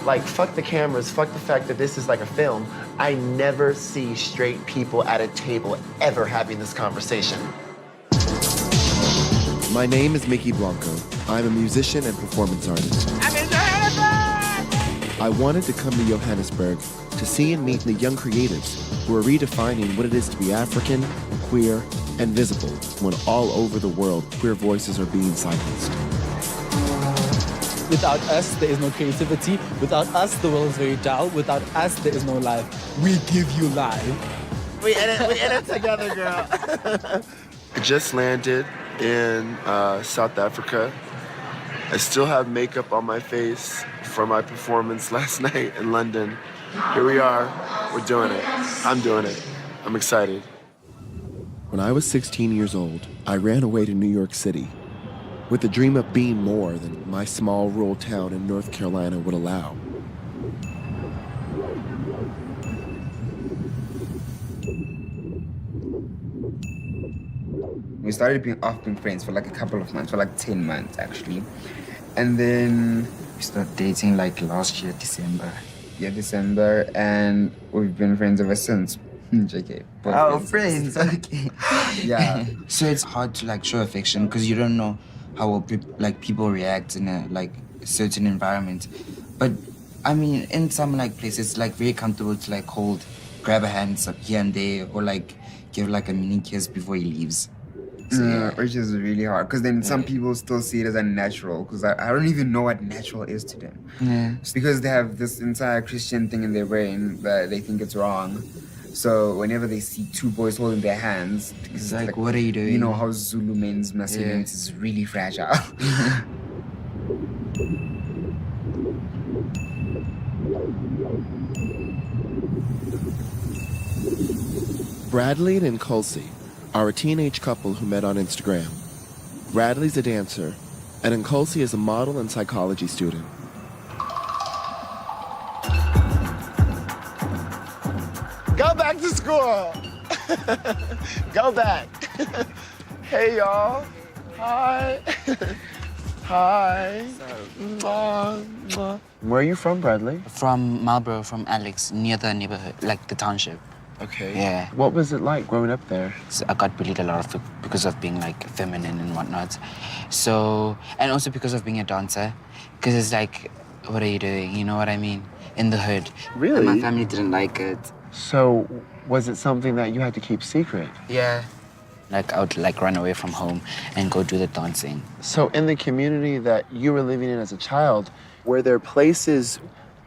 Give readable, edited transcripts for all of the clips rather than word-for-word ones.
Like, fuck the cameras, fuck the fact that this is like a film. I never see straight people at a table ever having this conversation. My name is Mickey Blanco. I'm a musician and performance artist. I'm in Johannesburg! I wanted to come to Johannesburg to see and meet the young creatives who are redefining what it is to be African, queer, and visible when all over the world queer voices are being silenced. Without us, there is no creativity. Without us, the world is very dull. Without us, there is no life. We give you life. We in it together, girl. I just landed in South Africa. I still have makeup on my face from my performance last night in London. Here we are. We're doing it. I'm doing it. I'm excited. When I was 16 years old, I ran away to New York City with the dream of being more than my small rural town in North Carolina would allow. We started being friends for like a couple of months, for like 10 months actually. And then we started dating like last year, December. Yeah, December, and we've been friends ever since. JK. Oh, friends, okay. Yeah. So it's hard to like show affection because you don't know how like people react in a like certain environment. But I mean, in some like places, it's like very comfortable to like hold, grab a hand here and there, or like give like a mini kiss before he leaves. So, yeah. Which is really hard because then some people still see it as unnatural because I don't even know what natural is to them. Yeah. It's because they have this entire Christian thing in their brain that they think it's wrong. So whenever they see two boys holding their hands, it's like, what are you doing? You know how Zulu men's masculinity is really fragile. Bradley and Nkosi are a teenage couple who met on Instagram. Bradley's a dancer, and Nkosi is a model and psychology student. Go back to school. Go back. Hey, y'all. Hi. Hi. Mwah, mwah. Where are you from, Bradley? From Marlborough, from Alex, near the neighborhood, like the township. Okay. Yeah. What was it like growing up there? So I got bullied a lot because of being like feminine and whatnot. So, and also because of being a dancer. Because it's like, what are you doing? You know what I mean? In the hood. Really? And my family didn't like it. So, was it something that you had to keep secret? Yeah. Like I would like run away from home and go do the dancing. So in the community that you were living in as a child, were there places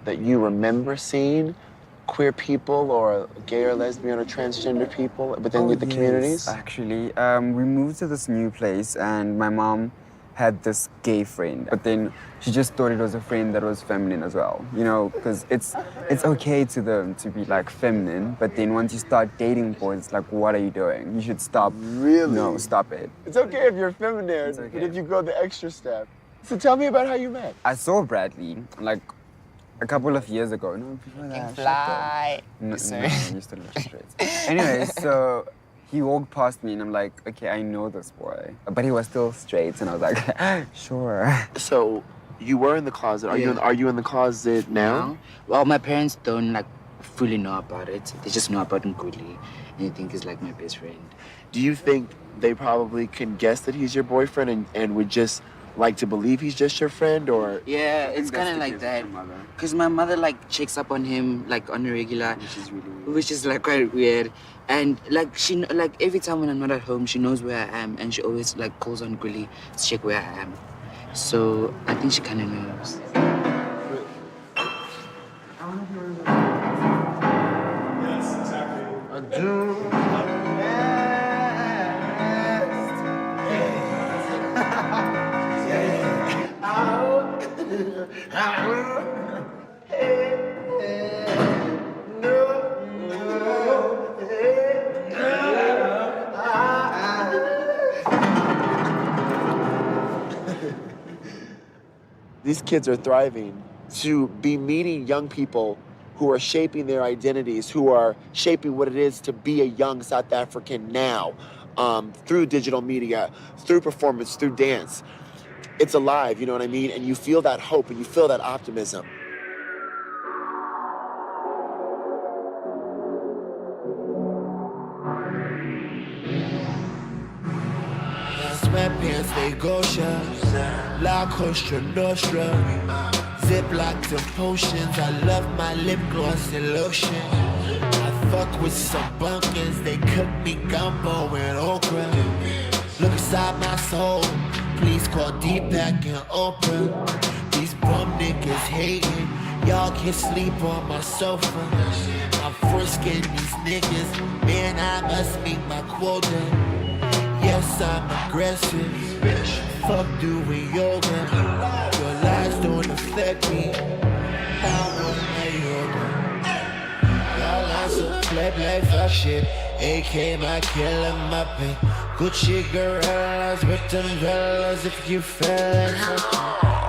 that you remember seeing queer people or gay or lesbian or transgender people within the communities? Actually, we moved to this new place and my mom had this gay friend, but then she just thought it was a friend that was feminine as well, you know, because it's okay to them to be like feminine, but then once you start dating boys, it's like, what are you doing? You should stop. Really? No, stop it. It's okay if you're feminine, okay. but if you go the extra step. So tell me about how you met. I saw Bradley like a couple of years ago. No, before that. Fly. No, Sorry. no, you still look straight. Anyway, so he walked past me and I'm like, okay, I know this boy. But he was still straight and I was like, sure. So you were in the closet. Are you in the closet now? No. Well, my parents don't like fully know about it. They just know about Nkuli and they think he's like my best friend. Do you think they probably can guess that he's your boyfriend and would just like to believe he's just your friend, or? Yeah, it's kind of like that. Because my mother like checks up on him like on a regular, which is like quite weird. And like she like every time when I'm not at home, she knows where I am, and she always like calls on Gully to check where I am. So I think she kind of knows. Yes, exactly. I do. These kids are thriving to be meeting young people who are shaping their identities, who are shaping what it is to be a young South African now, through digital media, through performance, through dance. It's alive, you know what I mean? And you feel that hope and you feel that optimism. Scotia, La Costa Nostra, Ziplocs of potions. I love my lip gloss and lotion. I fuck with some bunkers, they cook me gumbo and okra. Look inside my soul, please call Deepak and Oprah. These bum niggas hating, y'all can sleep on my sofa. I'm frisking these niggas, man, I must meet my quota. Yes, I'm aggressive, fuck doing yoga. Your lies don't affect me, I want my yoga. Y'all on some play, fuck shit. AK, my killer muppet. Gucci gorillas with umbrellas if you feel like something.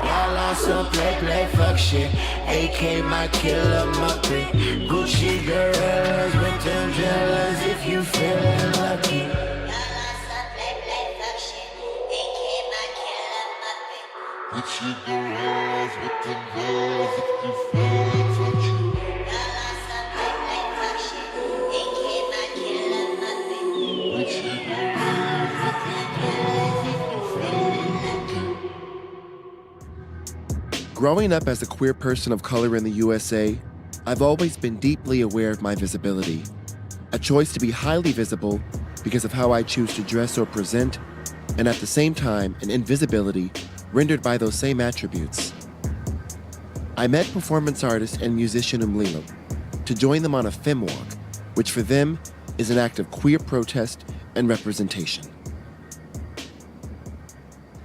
Y'all on some play, fuck shit. AK, my killer muppet. Gucci gorillas with umbrellas if you feel lucky. Gucci gorillas with umbrellas if you feel like lucky. Growing up as a queer person of color in the USA, I've always been deeply aware of my visibility. A choice to be highly visible because of how I choose to dress or present, and at the same time, an invisibility rendered by those same attributes. I met performance artist and musician Umlilo to join them on a fem walk, which for them is an act of queer protest and representation.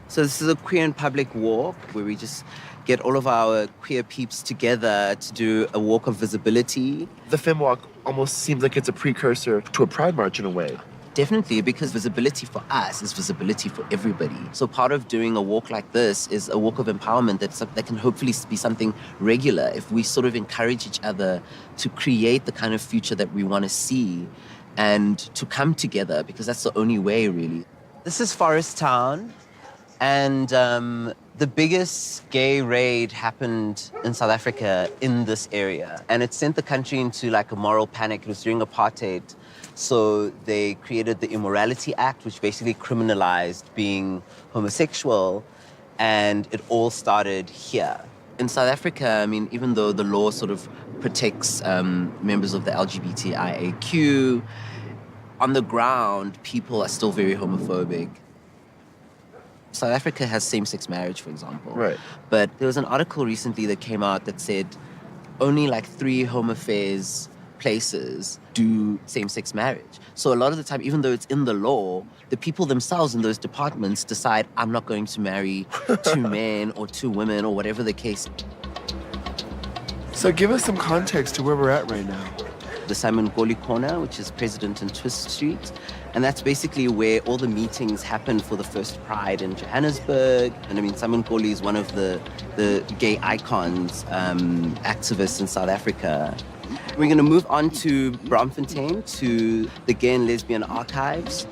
So this is a queer in public walk where we just get all of our queer peeps together to do a walk of visibility. The fem walk almost seems like it's a precursor to a pride march in a way. Definitely, because visibility for us is visibility for everybody. So part of doing a walk like this is a walk of empowerment that can hopefully be something regular if we sort of encourage each other to create the kind of future that we want to see and to come together, because that's the only way, really. This is Forest Town, and the biggest gay raid happened in South Africa in this area, and it sent the country into like a moral panic. It was during apartheid. So they created the Immorality Act, which basically criminalized being homosexual, and it all started here. In South Africa, I mean, even though the law sort of protects members of the LGBTIAQ, on the ground, people are still very homophobic. South Africa has same-sex marriage, for example. Right. But there was an article recently that came out that said only like 3 home affairs places do same-sex marriage. So a lot of the time, even though it's in the law, the people themselves in those departments decide, I'm not going to marry 2 men or 2 women or whatever the case. So give us some context to where we're at right now. The Simon Goli Corner, which is President and Twist Street. And that's basically where all the meetings happen for the first Pride in Johannesburg. And I mean, Simon Goli is one of the gay icons, activists in South Africa. We're going to move on to Braamfontein, to the Gay and Lesbian Archives.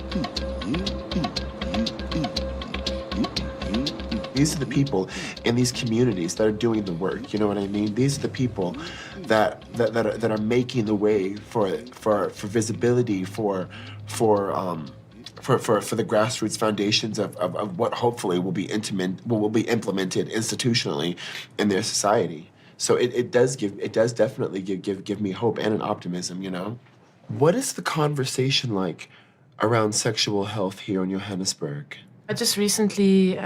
These are the people in these communities that are doing the work. You know what I mean? These are the people that are making the way for visibility, for the grassroots foundations of what hopefully will be implemented institutionally in their society. So it does definitely give me hope and an optimism, you know? What is the conversation like around sexual health here in Johannesburg? I just recently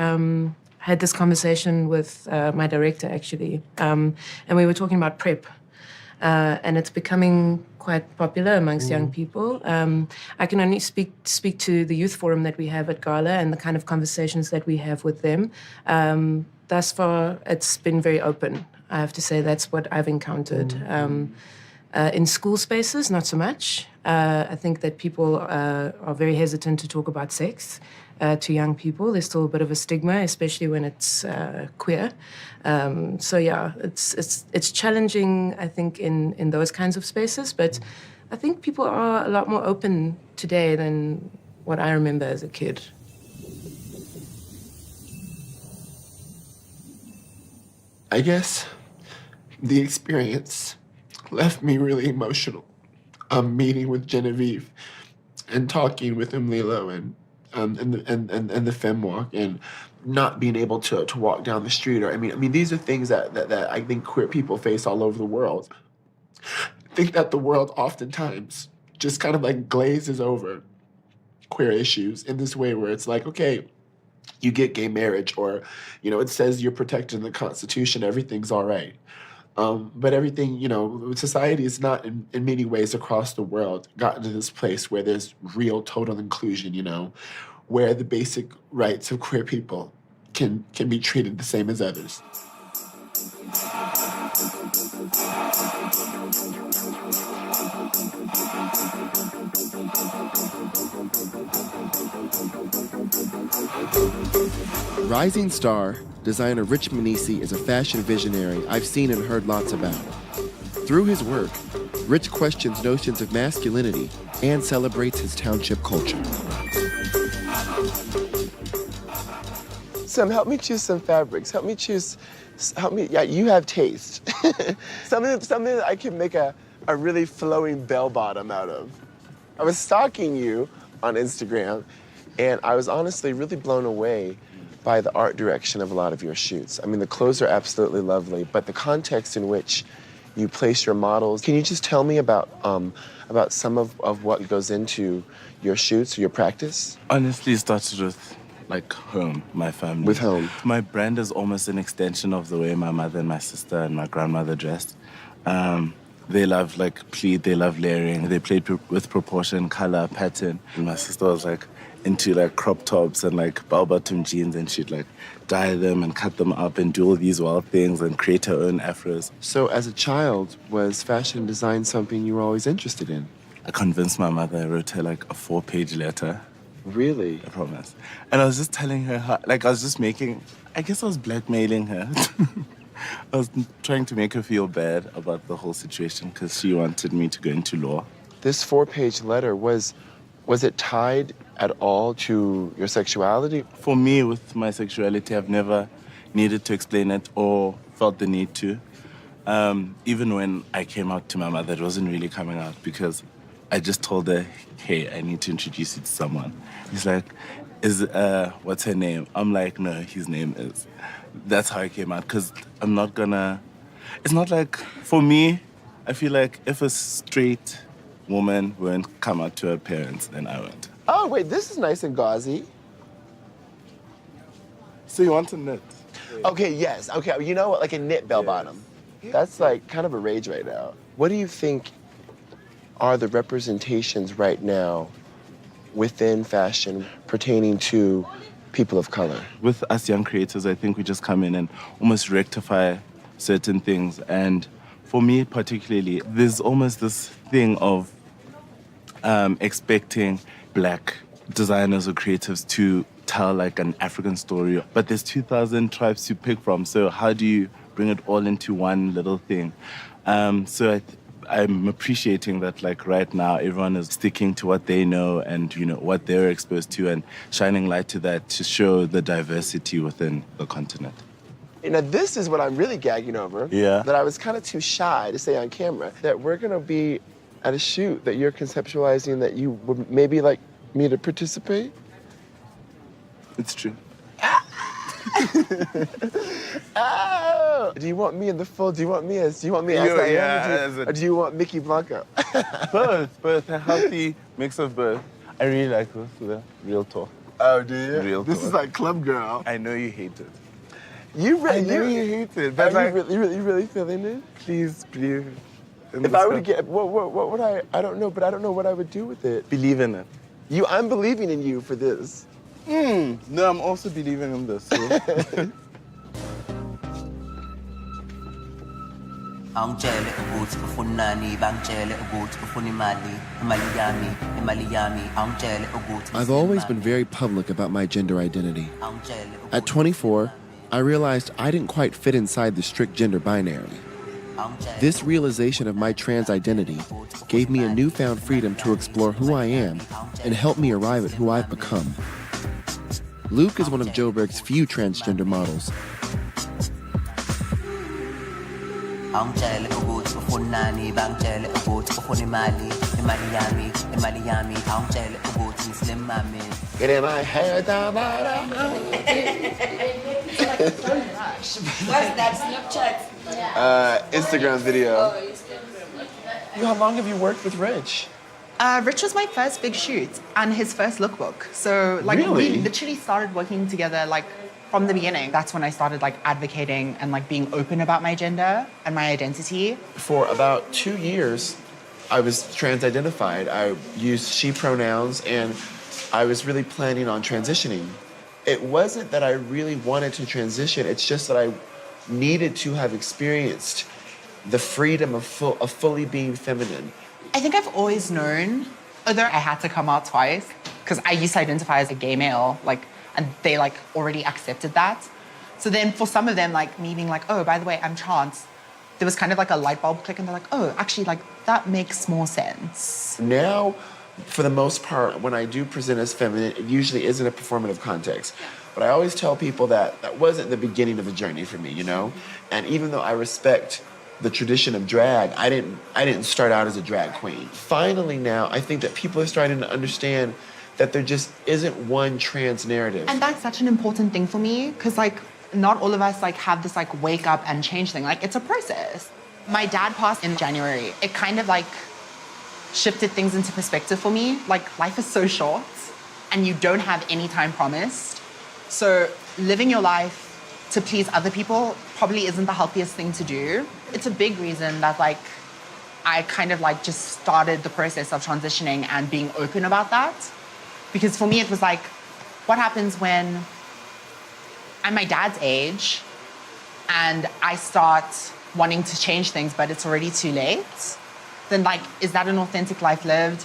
had this conversation with my director, actually, and we were talking about PrEP, and it's becoming quite popular amongst young people. I can only speak to the youth forum that we have at Gala and the kind of conversations that we have with them. Thus far, it's been very open. I have to say that's what I've encountered. In school spaces, not so much. I think that people are very hesitant to talk about sex to young people. There's still a bit of a stigma, especially when it's queer. So yeah, it's challenging, I think, in those kinds of spaces. But I think people are a lot more open today than what I remember as a kid. I guess the experience left me really emotional. Meeting with Genevieve and talking with Umlilo and and the femme walk, and not being able to walk down the street. Or I mean, these are things that I think queer people face all over the world. I think that the world oftentimes just kind of like glazes over queer issues in this way where it's like, okay, you get gay marriage, or, you know, it says you're protected in the Constitution, everything's all right. But everything, you know, society is not in many ways across the world gotten to this place where there's real total inclusion, you know, where the basic rights of queer people can be treated the same as others. Rising star designer Rich Manisi is a fashion visionary I've seen and heard lots about. Through his work, Rich questions notions of masculinity and celebrates his township culture. Sam, help me choose some fabrics. Yeah, you have taste. something that I can make a really flowing bell bottom out of. I was stalking you on Instagram, and I was honestly really blown away by the art direction of a lot of your shoots. I mean, the clothes are absolutely lovely, but the context in which you place your models. Can you just tell me about some of what goes into your shoots, your practice? Honestly, it started with like home, my family. With home. My brand is almost an extension of the way my mother and my sister and my grandmother dressed. They love like pleat, they love layering, they played with proportion, color, pattern. And my sister was like into like crop tops and like bell-bottom jeans, and she'd like dye them and cut them up and do all these wild things and create her own afros. So as a child, was fashion design something you were always interested in? I convinced my mother, I wrote her like a 4-page letter. Really? I promise. And I was just telling her how, like I was blackmailing her. I was trying to make her feel bad about the whole situation because she wanted me to go into law. This 4-page letter, was it tied at all to your sexuality? For me, with my sexuality, I've never needed to explain it or felt the need to. Even when I came out to my mother, it wasn't really coming out because I just told her, hey, I need to introduce you to someone. He's like, what's her name? I'm like, no, his name is. That's how I came out, because I'm not gonna... It's not like, for me, I feel like if a straight woman won't come out to her parents, then I won't. Oh, wait, this is nice and gauzy. So you want a knit? Okay, yes. Okay, you know what? Like a knit bell bottom. That's like kind of a rage right now. What do you think are the representations right now within fashion pertaining to people of color? With us young creators, I think we just come in and almost rectify certain things. And for me particularly, there's almost this thing of expecting Black designers or creatives to tell like an African story. But there's 2,000 tribes to pick from, so how do you bring it all into one little thing? So I'm appreciating that like right now everyone is sticking to what they know and you know what they're exposed to and shining light to that to show the diversity within the continent. You know, this is what I'm really gagging over. Yeah. That I was kind of too shy to say on camera. That we're gonna be at a shoot that you're conceptualizing that you would maybe like me to participate. It's true. Oh! Do you want me in the full? Do you want me as Diana, or do you want Mickey Blanco? both. A healthy mix of both. I really like this, the real talk. Oh, do you? Real this talk. is like Club Girl. I know you hate it. I know you hate it. But are like, you really feeling it? please believe. If I were to get, what would I don't know, but I don't know what I would do with it. Believe in it. I'm believing in you for this. No, I'm also believing in this. So. I've always been very public about my gender identity. At 24, I realized I didn't quite fit inside the strict gender binary. This realization of my trans identity gave me a newfound freedom to explore who I am and help me arrive at who I've become. Luke is one of Joburg's few transgender models. Getting my hair down by What's that Snapchat? Instagram video. How long have you worked with Rich? Rich was my first big shoot and his first lookbook. So like Really? we literally started working together like from the beginning. That's when I started like advocating and like being open about my gender and my identity. For about 2 years, I was trans-identified. I used she pronouns, and I was really planning on transitioning. It wasn't that I really wanted to transition. It's just that I needed to have experienced the freedom of fully being feminine. I think I've always known, although I had to come out twice, because I used to identify as a gay male, like, and they like already accepted that. So then for some of them, like me being like, oh, by the way, I'm trans, there was kind of like a light bulb click and they're like, oh, actually, like that makes more sense. Now, for the most part, when I do present as feminine, it usually isn't a performative context. But I always tell people that that wasn't the beginning of a journey for me, you know? And even though I respect the tradition of drag, I didn't start out as a drag queen. Finally now, I think that people are starting to understand that there just isn't one trans narrative. And that's such an important thing for me, because like not all of us like have this like wake up and change thing. Like it's a process. My dad passed in January. It kind of like shifted things into perspective for me. Like life is so short and you don't have any time promised. So living your life to please other people probably isn't the healthiest thing to do. It's a big reason that like I kind of like just started the process of transitioning and being open about that. Because for me it was like, what happens when I'm my dad's age and I start wanting to change things but it's already too late? Then like, is that an authentic life lived?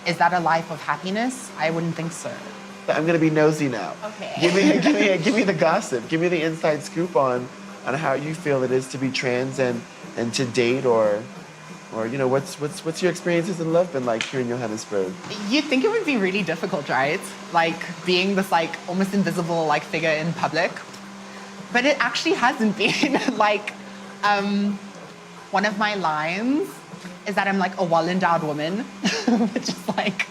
Is that a life of happiness? I wouldn't think so. I'm gonna be nosy now. Okay. Give me the gossip. Give me the inside scoop on how you feel it is to be trans and to date or you know, what's your experiences in love been like here in Johannesburg? You'd think it would be really difficult, right? Like being this like almost invisible like figure in public. But it actually hasn't been. Like one of my lines is that I'm like a well-endowed woman, which is like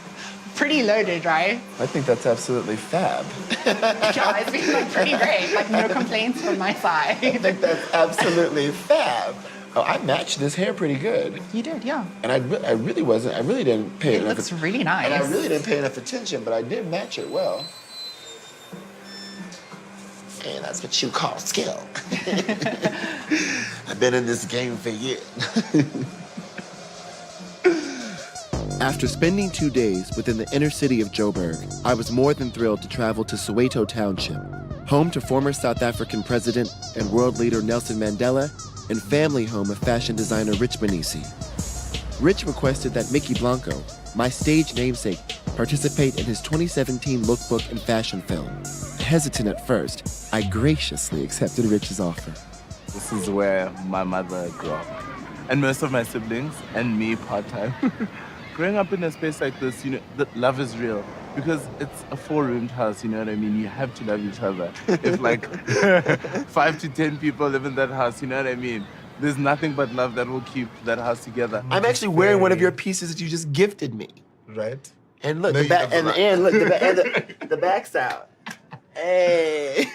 pretty loaded, right? I think that's absolutely fab. Yeah, it's been like pretty great. Like no complaints from my side. I think that's absolutely fab. Oh, I matched this hair pretty good. You did, yeah. And I really didn't pay enough. It looks really nice. And I really didn't pay enough attention, but I did match it well. And that's what you call skill. I've been in this game for years. After spending 2 days within the inner city of Joburg, I was more than thrilled to travel to Soweto Township, home to former South African president and world leader Nelson Mandela, and family home of fashion designer Rich Benisi. Rich requested that Mickey Blanco, my stage namesake, participate in his 2017 lookbook and fashion film. Hesitant at first, I graciously accepted Rich's offer. This is where my mother grew up. And most of my siblings, and me part-time. Growing up in a space like this, you know, that love is real. Because it's a 4-roomed house, you know what I mean? You have to love each other. If like 5 to 10 people live in that house, you know what I mean? There's nothing but love that will keep that house together. I'm actually wearing one of your pieces that you just gifted me. Right? And look, No, the back, you and look, the back's out. Hey.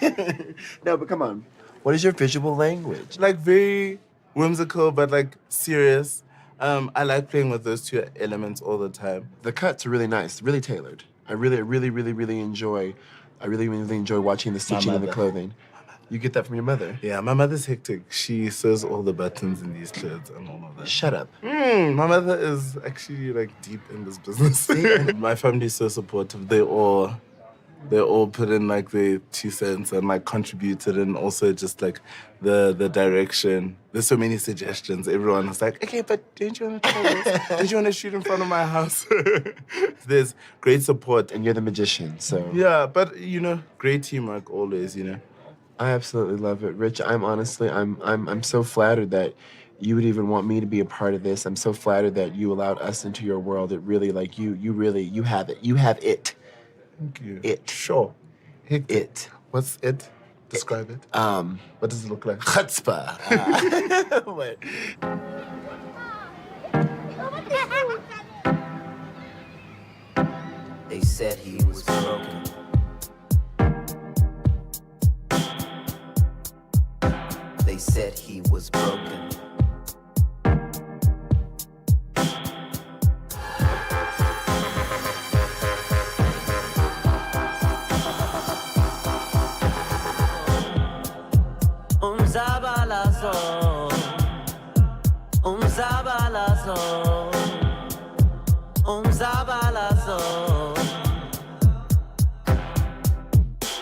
No, but come on. What is your visual language? Like very whimsical, but like serious. I like playing with those two elements all the time. The cuts are really nice, really tailored. I really enjoy watching the stitching and the clothing. You get that from your mother? Yeah, my mother's hectic. She sews all the buttons in these clothes and all of that. Shut up. My mother is actually like deep in this business. My family is so supportive. They all put in like their 2 cents and like contributed, and also just like the direction. There's so many suggestions. Everyone is like, okay, but don't you want to try this? Don't you want to shoot in front of my house? There's great support. And you're the magician, so. Yeah, but you know, great teamwork always, you know. I absolutely love it. Rich, I'm so flattered that you would even want me to be a part of this. I'm so flattered that you allowed us into your world. It really, like, you have it. You have it. Thank you. It. Sure. It. What's it? Describe it. What does it look like? Chutzpah. Wait. They said he was broken. They said he was broken. Zabalazo, Zabalazo, Zabalazo.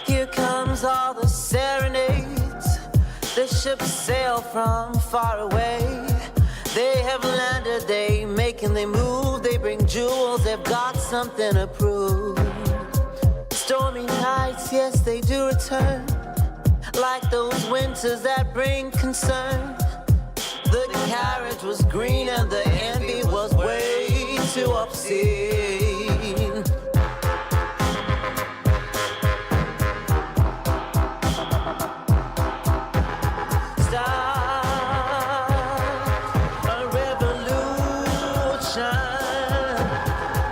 Here comes all the serenades. The ships sail from far away. They have landed, they making they move. They bring jewels, they've got something to prove. Stormy nights, yes, they do return. Like those winters that bring concern. The carriage was green and the envy was way too obscene. Start a revolution.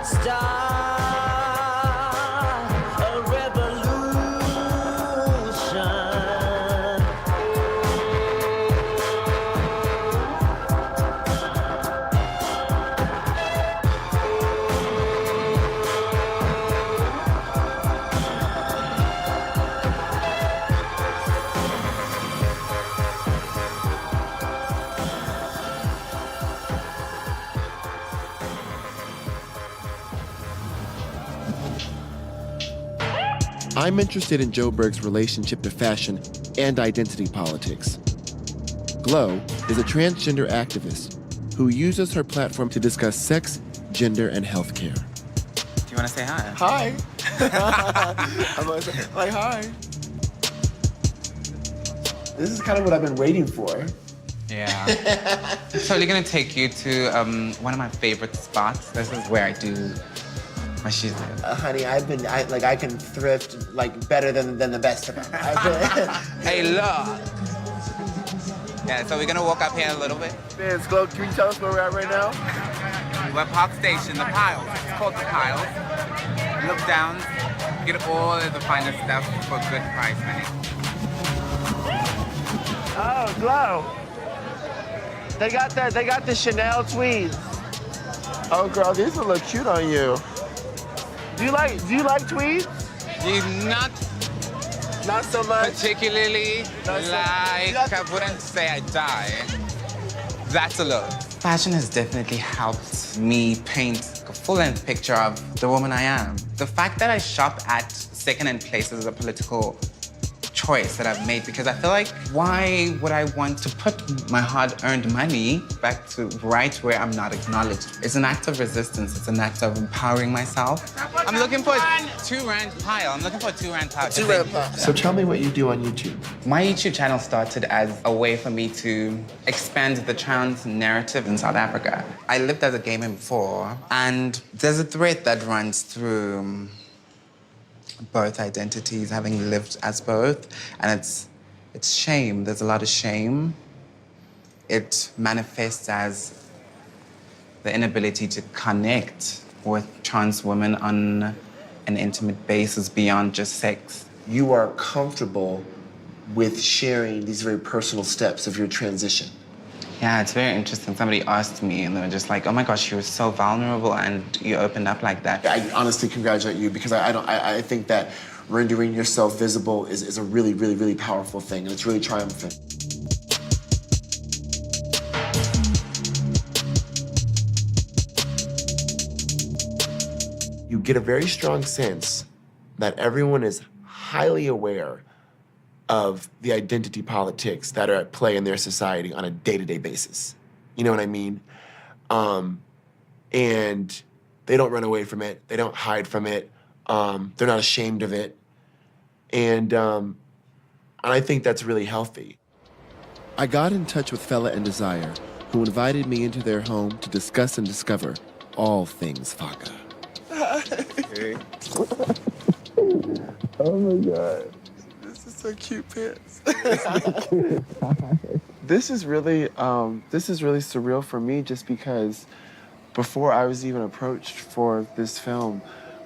Start a revolution. I'm interested in Joe Berg's relationship to fashion and identity politics. Glow is a transgender activist who uses her platform to discuss sex, gender, and healthcare. Do you want to say hi? Hi. I'm like, hi. This is kind of what I've been waiting for. Yeah. So we're gonna take you to one of my favorite spots. This is where I do my shoes. Honey, I can thrift like better than the best of them. Hey, look. Yeah, so we're gonna walk up here a little bit. Man, Glow, can you tell us where we're at right now? We're at Park Station, the Piles. It's called the Piles. Look down, get all of the finest stuff for a good price, honey. Oh, Glow. They got the Chanel tweeds. Oh, girl, these will look cute on you. Do you like tweeds? Not so much. Particularly I wouldn't say I die. That's a look. Fashion has definitely helped me paint a full-length picture of the woman I am. The fact that I shop at second-hand places is a political choice that I've made because I feel like why would I want to put my hard-earned money back to right where I'm not acknowledged? It's an act of resistance. It's an act of empowering myself. I'm looking for a 2 rand pile. I'm looking for a 2 rand pile. 2 rand pile. So tell me what you do on YouTube. My YouTube channel started as a way for me to expand the trans narrative in South Africa. I lived as a gay man before, and there's a thread that runs through both identities, having lived as both, and it's shame. There's a lot of shame. It manifests as the inability to connect with trans women on an intimate basis beyond just sex. You are comfortable with sharing these very personal steps of your transition. Yeah, it's very interesting. Somebody asked me, and they were just like, "Oh my gosh, you were so vulnerable, and you opened up like that." I honestly congratulate you because I think that rendering yourself visible is a really, really, really powerful thing, and it's really triumphant. You get a very strong sense that everyone is highly aware of the identity politics that are at play in their society on a day-to-day basis. You know what I mean? And they don't run away from it. They don't hide from it. They're not ashamed of it. And I think that's really healthy. I got in touch with Fella and Desire, who invited me into their home to discuss and discover all things Faka. Hey. Oh my God. This is so cute, pants. This is really surreal for me just because before I was even approached for this film,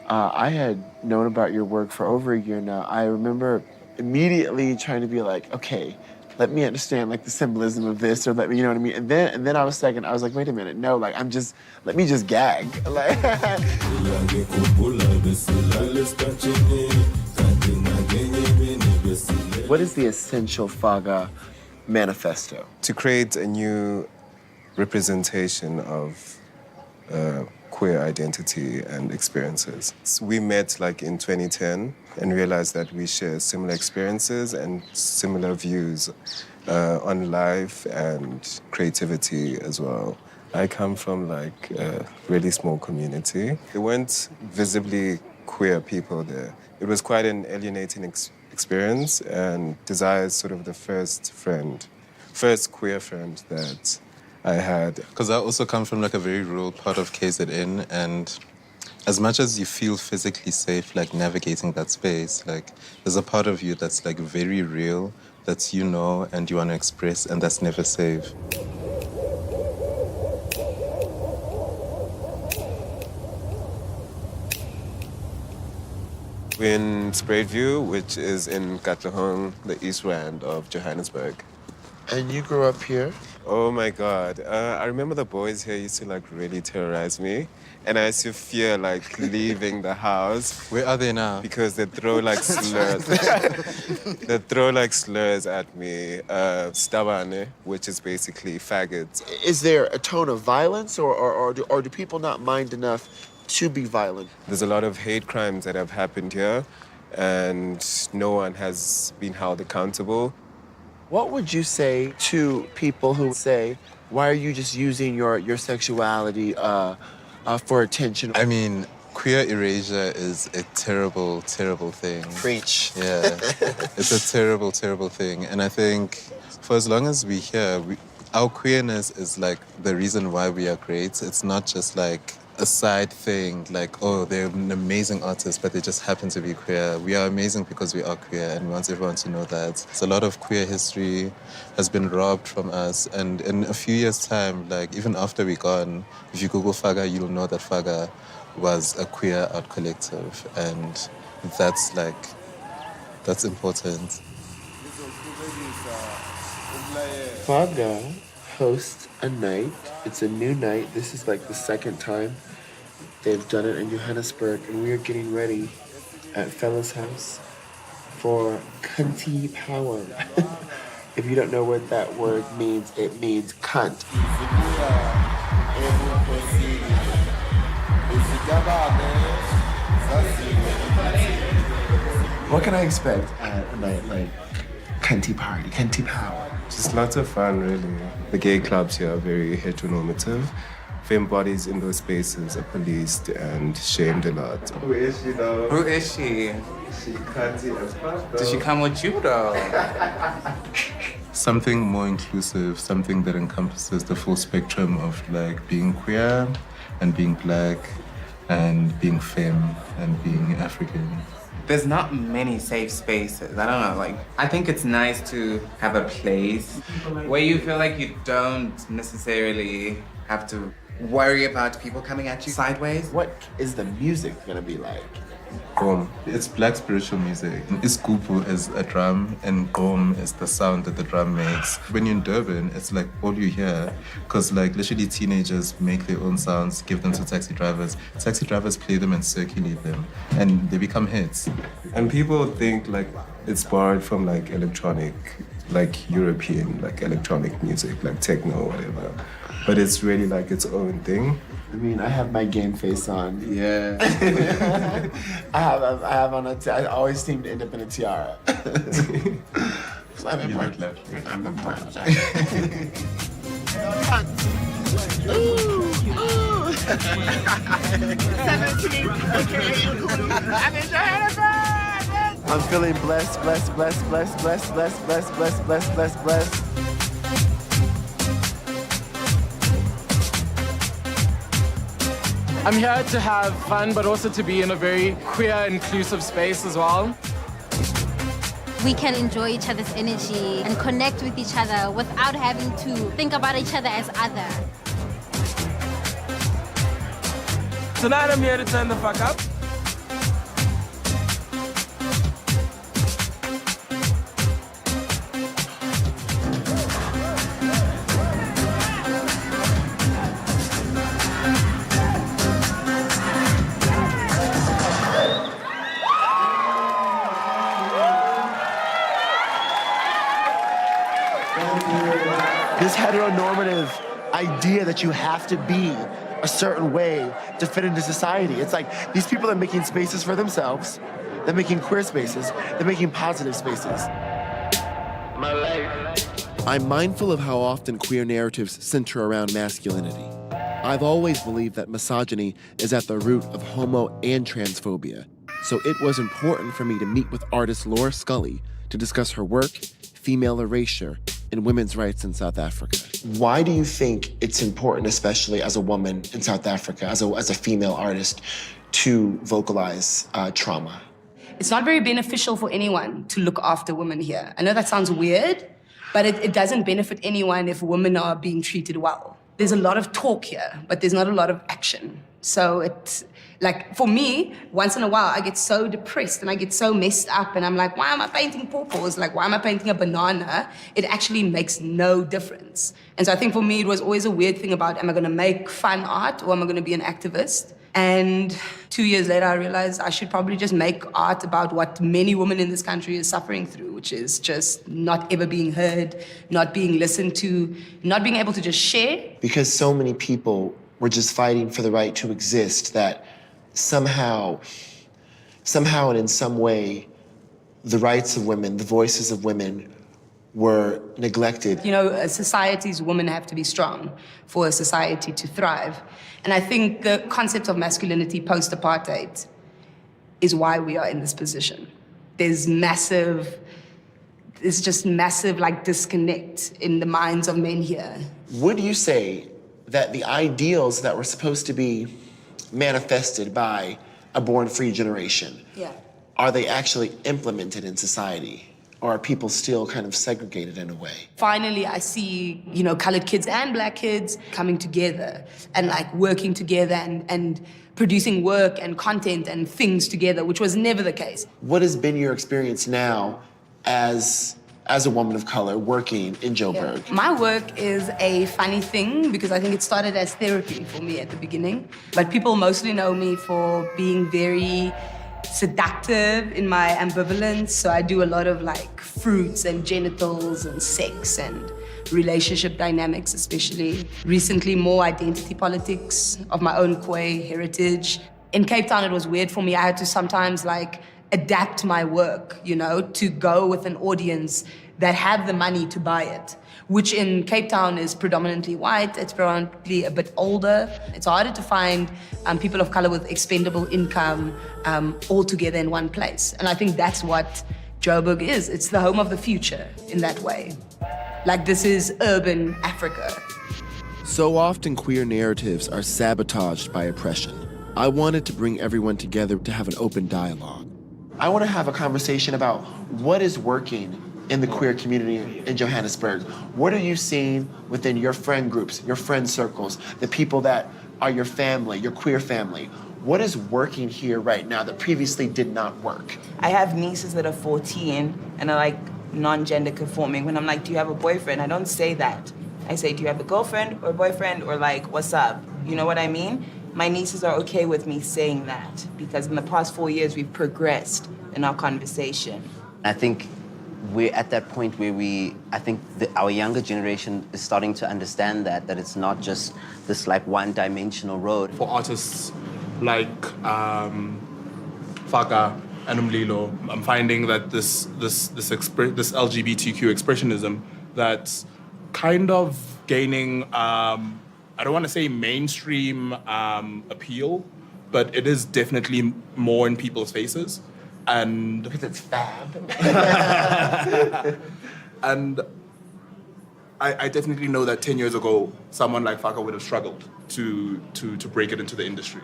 I had known about your work for over a year now. I remember immediately trying to be like, okay, let me understand like the symbolism of this, or let me, you know what I mean? And then I was like, wait a minute, no, like let me just gag. Like what is the essential Faga manifesto? To create a new representation of queer identity and experiences. So we met like in 2010 and realized that we share similar experiences and similar views on life and creativity as well. I come from like a really small community. There weren't visibly queer people there. It was quite an alienating experience, and Desire is sort of the first queer friend that I had. Because I also come from like a very rural part of KZN, and as much as you feel physically safe, like navigating that space, like there's a part of you that's like very real, that's you know and you want to express, and that's never safe. We're in Spruitview, which is in Katlehong, the East Rand of Johannesburg. And you grew up here? Oh my God. I remember the boys here used to like really terrorize me. And I used to fear like leaving the house. Where are they now? Because they throw like slurs. They throw like slurs at me. Stabane, which is basically faggots. Is there a tone of violence, or do people not mind enough to be violent? There's a lot of hate crimes that have happened here, and no one has been held accountable. What would you say to people who say, why are you just using your sexuality for attention? I mean, queer erasure is a terrible, terrible thing. Preach. Yeah, it's a terrible, terrible thing. And I think for as long as we're here, our queerness is like the reason why we are great. It's not just like a side thing, like, oh, they're an amazing artist, but they just happen to be queer. We are amazing because we are queer, and we want everyone to know that. So a lot of queer history has been robbed from us, and in a few years' time, like, even after we're gone, if you Google Faga, you'll know that Faga was a queer art collective, and that's important. Faga hosts a night. It's a new night. This is like the second time they've done it in Johannesburg, and we are getting ready at Fella's house for Cunty Power. If you don't know what that word means, it means cunt. What can I expect at a night like Cunty Party, Cunty Power? Just lots of fun, really. The gay clubs here are very heteronormative. Femme bodies in those spaces are policed and shamed a lot. Who is she, though? Who is she? She cunty as fuck, though. Did she come with you, though? Something more inclusive, something that encompasses the full spectrum of like being queer and being black and being femme and being African. There's not many safe spaces. I don't know, like, I think it's nice to have a place where you feel like you don't necessarily have to worry about people coming at you sideways. What is the music gonna be like? Gom. It's black spiritual music. Iskupu is a drum, and gom is the sound that the drum makes. When you're in Durban, it's like all you hear, because like literally teenagers make their own sounds, give them to taxi drivers. Taxi drivers play them and circulate them, and they become hits. And people think like it's borrowed from like electronic, like European, like electronic music, like techno or whatever. But it's really like its own thing. I mean, I have my game face on. Yeah. I have on I always seem to end up in a tiara. So I'm important. I'm important. 17, okay. I'm in Johannesburg! I'm feeling blessed. I'm here to have fun, but also to be in a very queer, inclusive space as well. We can enjoy each other's energy and connect with each other without having to think about each other as other. Tonight I'm here to turn the fuck up. This heteronormative idea that you have to be a certain way to fit into society. It's like these people are making spaces for themselves. They're making queer spaces. They're making positive spaces. I'm mindful of how often queer narratives center around masculinity. I've always believed that misogyny is at the root of homo and transphobia. So it was important for me to meet with artist Laura Scully to discuss her work, female erasure, and women's rights in South Africa. Why do you think it's important, especially as a woman in South Africa, as a female artist, to vocalize trauma? It's not very beneficial for anyone to look after women here. I know that sounds weird, but it doesn't benefit anyone if women are being treated well. There's a lot of talk here, but there's not a lot of action. So it's like, for me, once in a while, I get so depressed and I get so messed up and I'm like, why am I painting pawpaws? Like, why am I painting a banana? It actually makes no difference. And so I think for me, it was always a weird thing about, am I gonna make fun art or am I gonna be an activist? And 2 years later, I realized I should probably just make art about what many women in this country is suffering through, which is just not ever being heard, not being listened to, not being able to just share. Because so many people were just fighting for the right to exist, that somehow and in some way, the rights of women, the voices of women were neglected. You know, a society's women have to be strong for a society to thrive. And I think the concept of masculinity post-apartheid is why we are in this position. There's just massive like disconnect in the minds of men here. Would you say that the ideals that were supposed to be manifested by a born-free generation, are they actually implemented in society? Or are people still kind of segregated in a way? Finally, I see, you know, colored kids and black kids coming together and like working together and producing work and content and things together, which was never the case. What has been your experience now as a woman of color working in Joburg? My work is a funny thing because I think it started as therapy for me at the beginning. But people mostly know me for being very seductive in my ambivalence. So I do a lot of like fruits and genitals and sex and relationship dynamics, especially. Recently, more identity politics of my own queer heritage. In Cape Town, it was weird for me. I had to sometimes like adapt my work, you know, to go with an audience that had the money to buy it, which in Cape Town is predominantly white, it's predominantly a bit older. It's harder to find people of color with expendable income all together in one place. And I think that's what Joburg is. It's the home of the future in that way. Like, this is urban Africa. So often queer narratives are sabotaged by oppression. I wanted to bring everyone together to have an open dialogue. I want to have a conversation about what is working in the queer community in Johannesburg. What are you seeing within your friend groups, your friend circles, the people that are your family, your queer family? What is working here right now that previously did not work? I have nieces that are 14 and are like non-gender conforming. When I'm like, do you have a boyfriend? I don't say that. I say, do you have a girlfriend or a boyfriend, or like, what's up? You know what I mean? My nieces are okay with me saying that because in the past 4 years, we've progressed in our conversation. I think we're at that point where our younger generation is starting to understand that it's not just this like one-dimensional road. For artists like Faka and Umlilo, I'm finding that this LGBTQ expressionism that's kind of gaining, I don't want to say mainstream appeal, but it is definitely more in people's faces. And because it's fab. And I definitely know that 10 years ago, someone like Faka would have struggled to break it into the industry.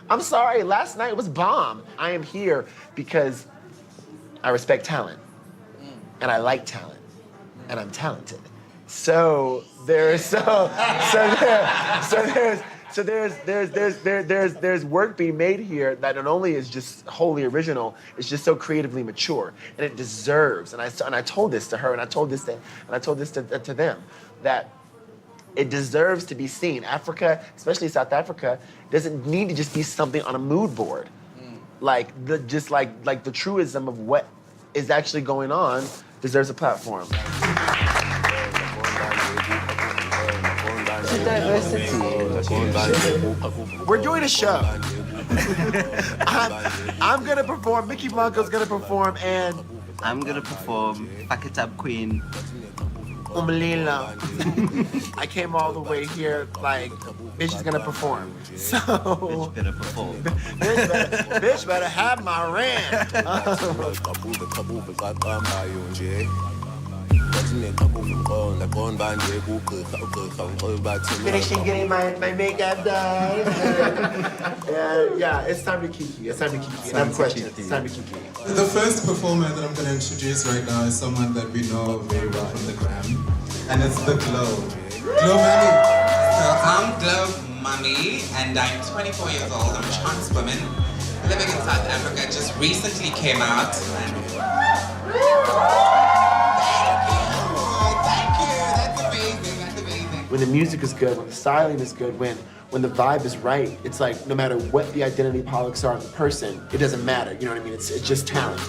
I'm sorry, last night was bomb. I am here because I respect talent, and I like talent, and I'm talented. So there's So there's work being made here that not only is just wholly original, it's just so creatively mature, and it deserves. And I told this to her, and I told this to them, that it deserves to be seen. Africa, especially South Africa, doesn't need to just be something on a mood board. Like the truism of what is actually going on deserves a platform. We're doing a show. I'm gonna perform, Mickey Blanco's gonna perform, and I'm gonna perform Pack It Up Queen. Umalila. I came all the way here, like, bitch is gonna perform. So Bitch better perform. bitch better have my rent. Finishing getting my makeup done. Yeah, it's time to kiki. It's time to kiki. Enough questions. It's time to kiki. The first performer that I'm going to introduce right now is someone that we know very well from the gram, and it's the Glow. Glow Mommy. So I'm Glow Mommy, and I'm 24 years old. I'm a trans woman living in South Africa. Just recently came out. Thank you. That's amazing. That's amazing. When the music is good, when the styling is good, when the vibe is right, it's like no matter what the identity politics are of the person, it doesn't matter. You know what I mean? It's just talent.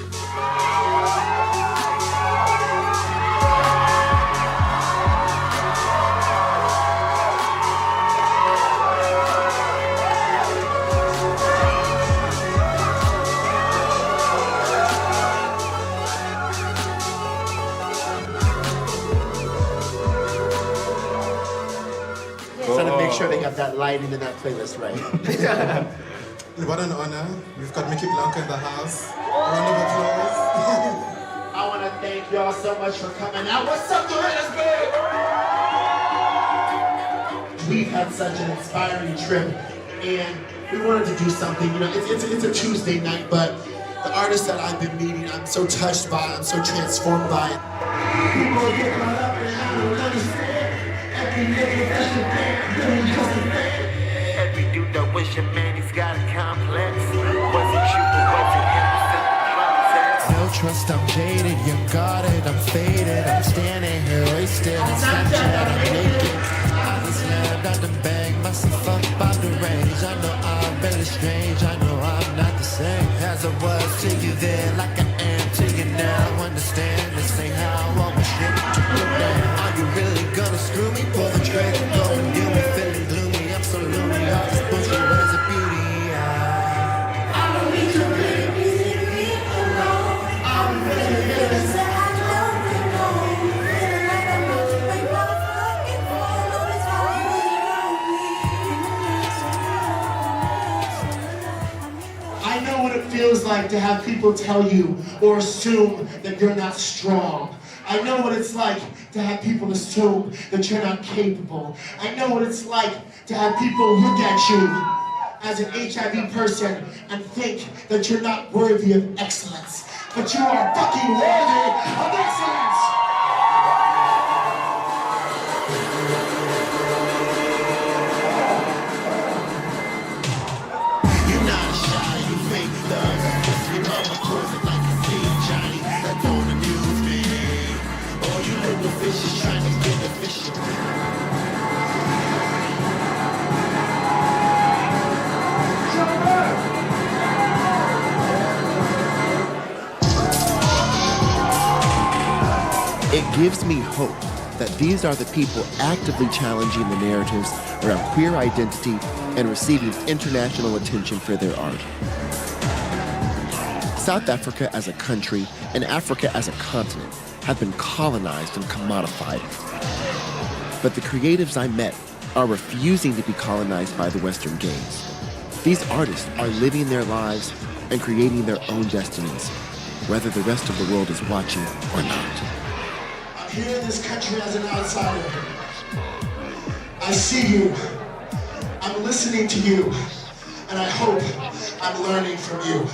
Trying to make sure they got that lighting in that playlist right. What an honor. We've got Mickey Blanco in the house. Round of applause. I want to thank y'all so much for coming out. What's up, Johannesburg? We've had such an inspiring trip, and we wanted to do something. You know, it's a Tuesday night, but the artists that I've been meeting, I'm so touched by, I'm so transformed by it. People get caught up and I don't understand. Every dude that wish a man, he's got a complex. Wasn't you, but wasn't him? No trust, I'm jaded, you're guarded, I'm faded. I'm standing here wasted, and Snapchat, I'm naked. I just learned not to bang myself up out the range. I know I'm really strange, I know I'm not the same as I was to you then, like I am to you now. Understand this ain't how I was shaped to look down. Are you really gonna screw me? Pull the trigger, go and do me, feeling gloomy, absolutely. All this bullshit, where's the beauty? I don't need to leave me alone. I'm really, really sad. I don't know. Feeling like I'm losing my motherfucking phone. All this time I know what it feels like to have people tell you or assume that you're not strong. I know what it's like to have people assume that you're not capable. I know what it's like to have people look at you as an HIV person and think that you're not worthy of excellence. But you are fucking worthy of excellence! You're not shy, you fake thug. You know I'm poison like a sea, Johnny. That don't amuse me. All you little fishes trying to get the fish. It gives me hope that these are the people actively challenging the narratives around queer identity and receiving international attention for their art. South Africa as a country and Africa as a continent have been colonized and commodified. But the creatives I met are refusing to be colonized by the Western gaze. These artists are living their lives and creating their own destinies, whether the rest of the world is watching or not. I'm here in this country as an outsider. I see you. I'm listening to you. And I hope I'm learning from you.